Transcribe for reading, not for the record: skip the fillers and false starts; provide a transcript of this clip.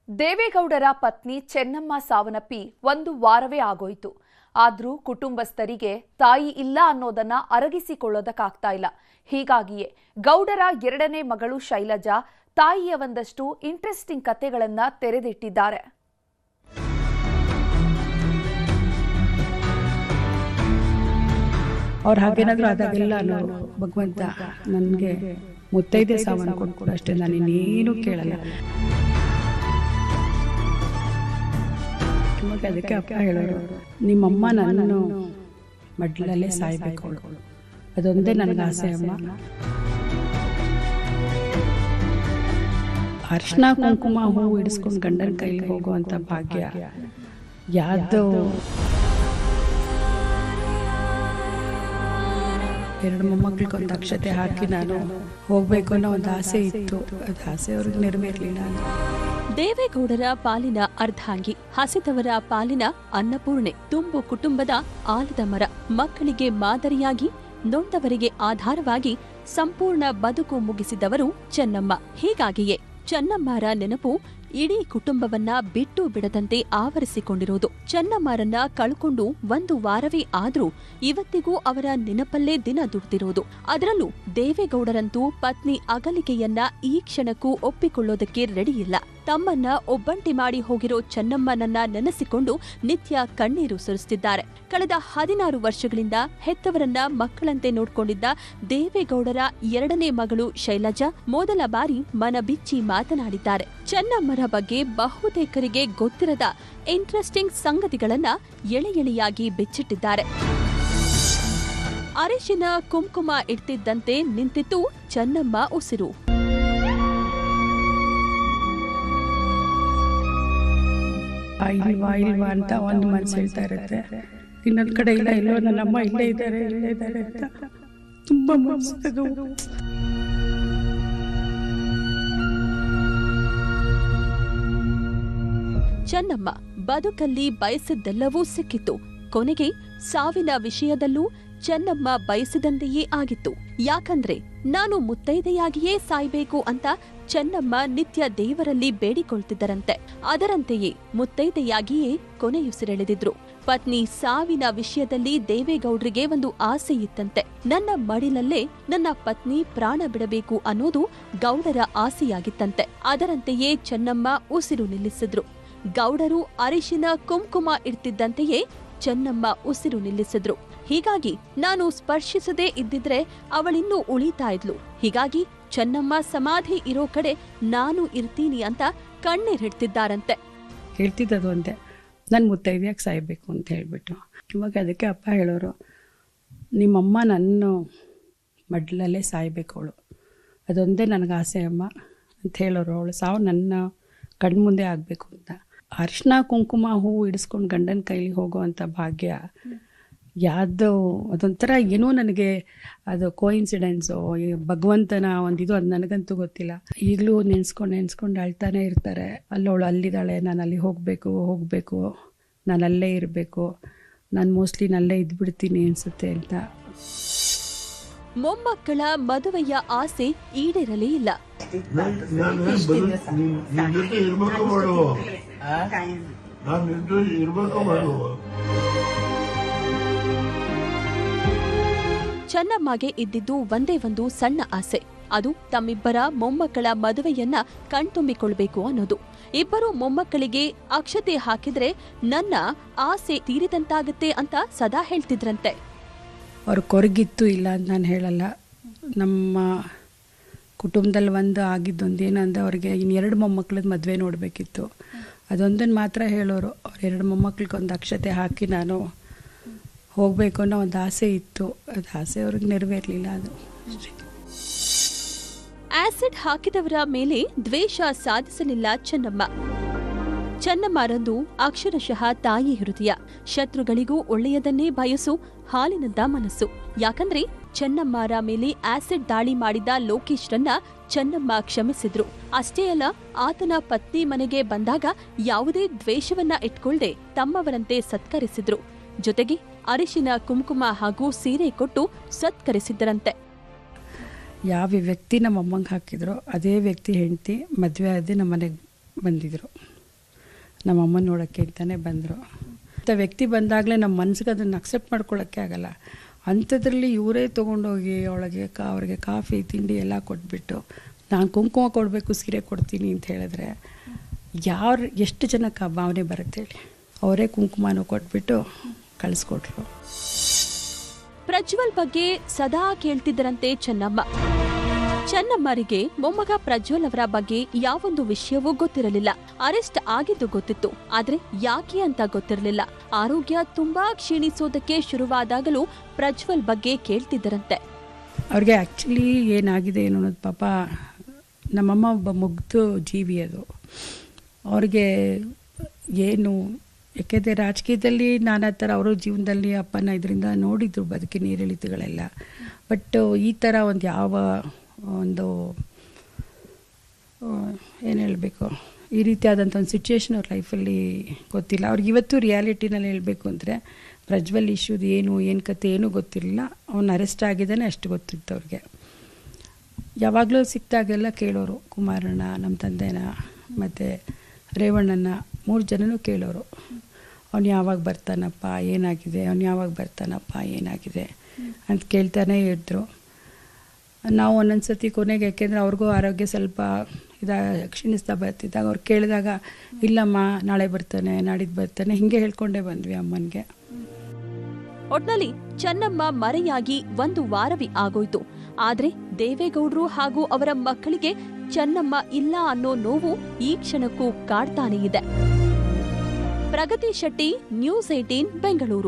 ದೇವೇಗೌಡರ ಪತ್ನಿ ಚೆನ್ನಮ್ಮ ಸಾವನ್ನಪ್ಪಿ 1 ವಾರವೇ ಆಗೋಯ್ತು. ಆದ್ರೂ ಕುಟುಂಬಸ್ಥರಿಗೆ ತಾಯಿ ಇಲ್ಲ ಅನ್ನೋದನ್ನ ಅರಗಿಸಿಕೊಳ್ಳೋದಕ್ಕಾಗ್ತಾ ಇಲ್ಲ. ಹೀಗಾಗಿಯೇ ಗೌಡರ 2ನೇ ಮಗಳು ಶೈಲಜಾ ತಾಯಿಯ ಒಂದಷ್ಟು ಇಂಟ್ರೆಸ್ಟಿಂಗ್ ಕಥೆಗಳನ್ನ ತೆರೆದಿಟ್ಟಿದ್ದಾರೆ. ಅವ್ರು ಹಾಗೇನಾದ್ರೂ ಆದಾಗೆಲ್ಲ ಭಗವಂತ ನನಗೆ ಮುತ್ತೈದೆ ಸಾವನ್ನು ಕೊಟ್ಕೊಡು ಅಷ್ಟೇ, ನಾನು ಇನ್ನೇನು ಕೇಳಲ್ಲ. ಅದಕ್ಕೆ ಅಪ್ಪ ಹೇಳೋರು, ನಿಮ್ಮಮ್ಮ ನನ್ನ ಮಡ್ಲಲ್ಲೇ ಸಾಯ್ಬೇಕು, ಅದೊಂದೇ ನನಗೆ ಆಸೆ ಅಮ್ಮ. ಅರ್ಶಿನ ಕುಂಕುಮ ಹೂವು ಇಡಿಸ್ಕೊಂಡು ಗಂಡನ ಕೈಲಿ ಹೋಗುವಂಥ ಭಾಗ್ಯ ಯಾವ್ದು. 2 ಮೊಮ್ಮಕ್ಳಿಗೊಂದು ಅಕ್ಷತೆ ಹಾಕಿ ನಾನು ಹೋಗ್ಬೇಕು ಅನ್ನೋ ಒಂದು ಆಸೆ ಇತ್ತು. ಅದು ಆಸೆ ಅವ್ರಿಗೆ ನೆರವೇರಲಿಲ್ಲ. ದೇವೇಗೌಡರ ಪಾಲಿನ ಅರ್ಧಾಂಗಿ, ಹಸಿದವರ ಪಾಲಿನ ಅನ್ನಪೂರ್ಣೆ, ತುಂಬು ಕುಟುಂಬದ ಆಲದ ಮರ, ಮಕ್ಕಳಿಗೆ ಮಾದರಿಯಾಗಿ, ನೊಂದವರಿಗೆ ಆಧಾರವಾಗಿ ಸಂಪೂರ್ಣ ಬದುಕು ಮುಗಿಸಿದವರು ಚೆನ್ನಮ್ಮ. ಹೀಗಾಗಿಯೇ ಚೆನ್ನಮ್ಮರ ನೆನಪು ಇಡೀ ಕುಟುಂಬವನ್ನ ಬಿಟ್ಟು ಬಿಡದಂತೆ ಆವರಿಸಿಕೊಂಡಿರುವುದು. ಚೆನ್ನಮ್ಮರನ್ನ ಕಳ್ಕೊಂಡು 1 ವಾರವೇ ಆದ್ರೂ ಇವತ್ತಿಗೂ ಅವರ ನೆನಪಲ್ಲೇ ದಿನ ದುಡ್ತಿರೋದು. ಅದರಲ್ಲೂ ದೇವೇಗೌಡರಂತೂ ಪತ್ನಿ ಅಗಲಿಕೆಯನ್ನ ಈ ಕ್ಷಣಕ್ಕೂ ಒಪ್ಪಿಕೊಳ್ಳೋದಕ್ಕೆ ರೆಡಿಯಿಲ್ಲ. ತಮ್ಮನ್ನ ಒಬ್ಬಂಟಿ ಮಾಡಿ ಹೋಗಿರೋ ಚೆನ್ನಮ್ಮನನ್ನ ನೆನೆಸಿಕೊಂಡು ನಿತ್ಯ ಕಣ್ಣೀರು ಸುರಿಸುತ್ತಿದ್ದಾರೆ. ಕಳೆದ 16 ವರ್ಷಗಳಿಂದ ಹೆತ್ತವರನ್ನ ಮಕ್ಕಳಂತೆ ನೋಡ್ಕೊಂಡಿದ್ದ ದೇವೇಗೌಡರ 2ನೇ ಮಗಳು ಶೈಲಜಾ ಮೊದಲ ಬಾರಿ ಮನಬಿಚ್ಚಿ ಮಾತನಾಡಿದ್ದಾರೆ. ಚೆನ್ನಮ್ಮರ ಬಗ್ಗೆ ಬಹುತೇಕರಿಗೆ ಗೊತ್ತಿರದ ಇಂಟ್ರೆಸ್ಟಿಂಗ್ ಸಂಗತಿಗಳನ್ನ ಎಳೆಯಾಗಿ ಬಿಚ್ಚಿಟ್ಟಿದ್ದಾರೆ. ಅರಿಶಿನ ಕುಂಕುಮ ಇಡ್ತಿದ್ದಂತೆ ನಿಂತಿತ್ತು ಚೆನ್ನಮ್ಮ ಉಸಿರು. ಇಲ್ವಾ ಅಂತ ಒಂದು ಮನಸ್ಸು ಹೇಳ್ತಾ ಇರುತ್ತೆ, ಇನ್ನೊಂದು ಕಡೆ ಇಲ್ಲ, ಇಲ್ಲೋ ನನ್ನಮ್ಮ ಇಲ್ಲೇ ಇದ್ದಾರೆ ಅಂತ ತುಂಬಾ ಮನಸ್ಸು. ಚೆನ್ನಮ್ಮ ಬದುಕಲ್ಲಿ ಬಯಸಿದ್ದೆಲ್ಲವೂ ಸಿಕ್ಕಿತ್ತು. ಕೊನೆಗೆ ಸಾವಿನ ವಿಷಯದಲ್ಲೂ ಚೆನ್ನಮ್ಮ ಬಯಸಿದಂತೆಯೇ ಆಗಿತ್ತು. ಯಾಕಂದ್ರೆ ನಾನು ಮುತ್ತೈದೆಯಾಗಿಯೇ ಸಾಯ್ಬೇಕು ಅಂತ ಚೆನ್ನಮ್ಮ ನಿತ್ಯ ದೇವರಲ್ಲಿ ಬೇಡಿಕೊಳ್ತಿದ್ದರಂತೆ. ಅದರಂತೆಯೇ ಮುತ್ತೈದೆಯಾಗಿಯೇ ಕೊನೆಯುಸಿರೆಳೆದಿದ್ರು. ಪತ್ನಿ ಸಾವಿನ ವಿಷಯದಲ್ಲಿ ದೇವೇಗೌಡ್ರಿಗೆ ಒಂದು ಆಸೆ ಇತ್ತಂತೆ. ನನ್ನ ಮಡಿಲಲ್ಲೇ ನನ್ನ ಪತ್ನಿ ಪ್ರಾಣ ಬಿಡಬೇಕು ಅನ್ನೋದು ಗೌಡರ ಆಸೆಯಾಗಿತ್ತಂತೆ. ಅದರಂತೆಯೇ ಚೆನ್ನಮ್ಮ ಉಸಿರು ನಿಲ್ಲಿಸಿದ್ರು. ಗೌಡರು ಅರಿಶಿನ ಕುಂಕುಮ ಇಡ್ತಿದ್ದಂತೆಯೇ ಚೆನ್ನಮ್ಮ ಉಸಿರು ನಿಲ್ಲಿಸಿದ್ರು. ಹೀಗಾಗಿ ನಾನು ಸ್ಪರ್ಶಿಸದೇ ಇದ್ದಿದ್ರೆ ಅವಳಿನ್ನೂ ಉಳಿತಾ ಇದ್ಲು. ಹೀಗಾಗಿ ಚೆನ್ನಮ್ಮ ಸಮಾಧಿ ಇರೋ ಕಡೆ ನಾನು ಇರ್ತೀನಿ ಅಂತ ಕಣ್ಣೀರಿಡ್ತಿದ್ದಾರಂತೆ. ಹೇಳ್ತಿದ್ದದು ಅಂತೆ, ನನ್ನ ಮುತ್ತೈದೆಯಾಗಿ ಸಾಯ್ಬೇಕು ಅಂತ ಹೇಳ್ಬಿಟ್ಟು. ಇವಾಗ ಅದಕ್ಕೆ ಅಪ್ಪ ಹೇಳೋರು, ನಿಮ್ಮಮ್ಮ ನನ್ನ ಮಡ್ಲಲ್ಲೇ ಸಾಯ್ಬೇಕು, ಅದೊಂದೇ ನನಗೆ ಆಸೆ ಅಮ್ಮ ಅಂತ ಹೇಳೋರು. ಅವಳು ಸಾವು ನನ್ನ ಕಣ್ಮುಂದೆ ಆಗಬೇಕು ಅಂತ. ಅರ್ಶಿನ ಕುಂಕುಮ ಹೂವು ಇಡಿಸ್ಕೊಂಡು ಗಂಡನ ಕೈಲಿ ಹೋಗುವಂಥ ಭಾಗ್ಯ ಯಾವ್ದು, ಅದೊಂಥರ ಏನೋ ನನಗೆ ಅದು ಕೋಇನ್ಸಿಡೆನ್ಸು, ಭಗವಂತನ ಒಂದಿದು, ಅದು ನನಗಂತೂ ಗೊತ್ತಿಲ್ಲ. ಈಗಲೂ ನೆನೆಸ್ಕೊಂಡು ಅಳ್ತಾನೆ ಇರ್ತಾರೆ. ಅಲ್ಲವಳು ಅಲ್ಲಿದ್ದಾಳೆ, ನಾನು ಅಲ್ಲಿ ಹೋಗಬೇಕು, ನಾನು ಅಲ್ಲೇ ಇರಬೇಕು, ನಾನು ಮೋಸ್ಟ್ಲಿ ನಲ್ಲೇ ಇದ್ಬಿಡ್ತೀನಿ ಅನಿಸುತ್ತೆ ಅಂತ. ಮೊಮ್ಮಕ್ಕಳ ಮದುವೆಯ ಆಸೆ ಈಡೇರಲೇ ಇಲ್ಲ. ಚೆನ್ನಮ್ಮಗೆ ಇದ್ದಿದ್ದು ಒಂದೇ ಒಂದು ಸಣ್ಣ ಆಸೆ. ಅದು ತಮ್ಮಿಬ್ಬರ ಮೊಮ್ಮಕ್ಕಳ ಮದುವೆಯನ್ನ ಕಣ್ತುಂಬಿಕೊಳ್ಬೇಕು ಅನ್ನೋದು. ಇಬ್ಬರು ಮೊಮ್ಮಕ್ಕಳಿಗೆ ಅಕ್ಷತೆ ಹಾಕಿದ್ರೆ ನನ್ನ ಆಸೆ ತೀರಿದಂತಾಗತ್ತೆ ಅಂತ ಸದಾ ಹೇಳ್ತಿದ್ರಂತೆ. ಅವ್ರು ಕೊರಗಿತ್ತು ಇಲ್ಲ ಅಂತ ನಾನು ಹೇಳಲ್ಲ. ನಮ್ಮ ಕುಟುಂಬದಲ್ಲಿ ಒಂದು ಆಗಿದ್ದೊಂದು ಏನಂದ್ರೆ, ಅವ್ರಿಗೆ ಇನ್ನು 2 ಮೊಮ್ಮಕ್ಕಳದ್ದು ಮದುವೆ ನೋಡಬೇಕಿತ್ತು. ಅದೊಂದನ್ನು ಮಾತ್ರ ಹೇಳೋರು. ಅವ್ರ 2 ಮೊಮ್ಮಕ್ಳಿಗೊಂದು ಅಕ್ಷತೆ ಹಾಕಿ ನಾನು ಹೋಗಬೇಕು ಅನ್ನೋ ಒಂದು ಆಸೆ ಇತ್ತು. ಅದು ಆಸೆ ಅವ್ರಿಗೆ ನೆರವೇರಲಿಲ್ಲ. ಅದು ಆಸಿಡ್ ಹಾಕಿದವರ ಮೇಲೆ ದ್ವೇಷ ಸಾಧಿಸಲಿಲ್ಲ ಚೆನ್ನಮ್ಮ. ಚೆನ್ನಮ್ಮರಂದು ಅಕ್ಷರಶಃ ತಾಯಿ ಹೃದಯ. ಶತ್ರುಗಳಿಗೂ ಒಳ್ಳೆಯದನ್ನೇ ಬಯಸು ಹಾಲಿನದ್ದ ಮನಸ್ಸು. ಯಾಕಂದ್ರೆ ಚೆನ್ನಮ್ಮರ ಮೇಲೆ ಆಸಿಡ್ ದಾಳಿ ಮಾಡಿದ ಲೋಕೇಶ್ರನ್ನ ಚೆನ್ನಮ್ಮ ಕ್ಷಮಿಸಿದ್ರು. ಅಷ್ಟೇ ಅಲ್ಲ, ಆತನ ಪತ್ನಿ ಮನೆಗೆ ಬಂದಾಗ ಯಾವುದೇ ದ್ವೇಷವನ್ನ ಇಟ್ಕೊಳ್ದೆ ತಮ್ಮವರಂತೆ ಸತ್ಕರಿಸಿದ್ರು. ಜೊತೆಗೆ ಅರಿಶಿನ ಕುಂಕುಮ ಹಾಗೂ ಸೀರೆ ಕೊಟ್ಟು ಸತ್ಕರಿಸಿದ್ದರಂತೆ. ಯಾವ ವ್ಯಕ್ತಿ ನಮ್ಮ ಅಮ್ಮಂಗೆ ಹಾಕಿದ್ರು ಅದೇ ವ್ಯಕ್ತಿ ಹೆಂಡತಿ ಮದುವೆ ಆದಿ ನಮ್ಮ ಮನೆಗೆ ಬಂದಿದ್ರು. ನಮ್ಮಮ್ಮ ನೋಡೋಕ್ಕೆ ಅಂತಾನೆ ಬಂದರು. ಅಂಥ ವ್ಯಕ್ತಿ ಬಂದಾಗಲೇ ನಮ್ಮ ಮನ್ಸಿಗೆ ಅದನ್ನು ಅಕ್ಸೆಪ್ಟ್ ಮಾಡ್ಕೊಳ್ಳೋಕ್ಕೆ ಆಗಲ್ಲ. ಅಂಥದ್ರಲ್ಲಿ ಇವರೇ ತೊಗೊಂಡೋಗಿ ಅವ್ರಿಗೆ ಕಾಫಿ ತಿಂಡಿ ಎಲ್ಲ ಕೊಟ್ಬಿಟ್ಟು ನಾನು ಕುಂಕುಮ ಕೊಡಬೇಕು ಸೀರೆ ಕೊಡ್ತೀನಿ ಅಂತ ಹೇಳಿದ್ರೆ ಎಷ್ಟು ಜನಕ್ಕೆ ಆ ಭಾವನೆ ಬರುತ್ತೆ ಹೇಳಿ. ಅವರೇ ಕುಂಕುಮನೂ ಕೊಟ್ಬಿಟ್ಟು ಕಳಿಸ್ಕೊಟ್ರು. ಪ್ರಜ್ವಲ್ ಬಗ್ಗೆ ಸದಾ ಕೇಳ್ತಿದ್ದರಂತೆ ಚೆನ್ನಮ್ಮರಿಗೆ ಮೊಮ್ಮಗ ಪ್ರಜ್ವಲ್ ಅವರ ಬಗ್ಗೆ ಯಾವೊಂದು ವಿಷಯವೂ ಗೊತ್ತಿರಲಿಲ್ಲ. ಅರೆಸ್ಟ್ ಆಗಿದ್ದು ಗೊತ್ತಿತ್ತು, ಆದ್ರೆ ಯಾಕೆ ಅಂತ ಗೊತ್ತಿರಲಿಲ್ಲ. ಆರೋಗ್ಯ ತುಂಬಾ ಕ್ಷೀಣಿಸೋದಕ್ಕೆ ಶುರುವಾದಾಗಲೂ ಪ್ರಜ್ವಲ್ ಬಗ್ಗೆ ಕೇಳ್ತಿದ್ದರಂತೆ. ಅವ್ರಿಗೆ ಆ್ಯಕ್ಚುಲಿ ಏನಾಗಿದೆ ಏನು ಅನ್ನೋದು ಪಾಪ ನಮ್ಮಮ್ಮ ಒಬ್ಬ ಮುಗ್ಧ ಜೀವಿ. ಅದು ಅವ್ರಿಗೆ ಏನು, ಯಾಕೆಂದರೆ ರಾಜಕೀಯದಲ್ಲಿ ನಾನಾ ಥರ ಅವರು ಜೀವನದಲ್ಲಿ ಅಪ್ಪನ ಇದರಿಂದ ನೋಡಿದ್ರು ಬದುಕಿನ ಏರಿಳಿತಗಳೆಲ್ಲ. ಬಟ್ ಈ ಥರ ಒಂದು ಯಾವ ಒಂದು ಏನು ಹೇಳಬೇಕು, ಈ ರೀತಿಯಾದಂಥ ಒಂದು ಸಿಚುವೇಶನ್ ಅವ್ರ ಲೈಫಲ್ಲಿ ಗೊತ್ತಿಲ್ಲ. ಅವ್ರಿಗೆ ಇವತ್ತು ರಿಯಾಲಿಟಿನಲ್ಲಿ ಹೇಳಬೇಕು ಅಂದರೆ ಪ್ರಜ್ವಲ್ ಇಶ್ಯೂದು ಏನು ಕತೆ ಏನೂ ಗೊತ್ತಿರಲಿಲ್ಲ. ಅವ್ನು ಅರೆಸ್ಟ್ ಆಗಿದ್ದಾನೆ ಅಷ್ಟು ಗೊತ್ತಿತ್ತು ಅವ್ರಿಗೆ. ಯಾವಾಗಲೂ ಸಿಕ್ತಾಗೆಲ್ಲ ಕೇಳೋರು, ಕುಮಾರಣ್ಣ, ನಮ್ಮ ತಂದೆನ ಮತ್ತು ರೇವಣ್ಣನ 3 ಜನನೂ ಕೇಳೋರು. ಅವ್ನು ಯಾವಾಗ ಬರ್ತಾನಪ್ಪ ಏನಾಗಿದೆ, ಏನಾಗಿದೆ ಅಂತ ಕೇಳ್ತಾನೆ ಇದ್ದರು. ನಾವು ಒಂದೊಂದು ಸತಿ ಕೊನೆಗೆ, ಯಾಕೆಂದರೆ ಅವ್ರಿಗೂ ಆರೋಗ್ಯ ಸ್ವಲ್ಪ ಕ್ಷೀಣಿಸ್ತಾ ಬರ್ತಿದ್ದಾಗ ಅವ್ರು ಕೇಳಿದಾಗ ಇಲ್ಲಮ್ಮ ನಾಳೆ ಬರ್ತಾನೆ, ನಾಡಿದ್ದು ಬರ್ತಾನೆ, ಹೀಗೆ ಹೇಳ್ಕೊಂಡೇ ಬಂದ್ವಿ ಅಮ್ಮನಿಗೆ. ಒಟ್ನಲ್ಲಿ ಚೆನ್ನಮ್ಮ ಮರೆಯಾಗಿ 1 ವಾರವೇ ಆಗೋಯ್ತು. ಆದ್ರೆ ದೇವೇಗೌಡರು ಹಾಗೂ ಅವರ ಮಕ್ಕಳಿಗೆ ಚೆನ್ನಮ್ಮ ಇಲ್ಲ ಅನ್ನೋ ನೋವು ಈ ಕ್ಷಣಕ್ಕೂ ಕಾಡ್ತಾನೇ ಇದೆ. ಪ್ರಗತಿ ಶೆಟ್ಟಿ, ನ್ಯೂಸ್ 18 ಬೆಂಗಳೂರು.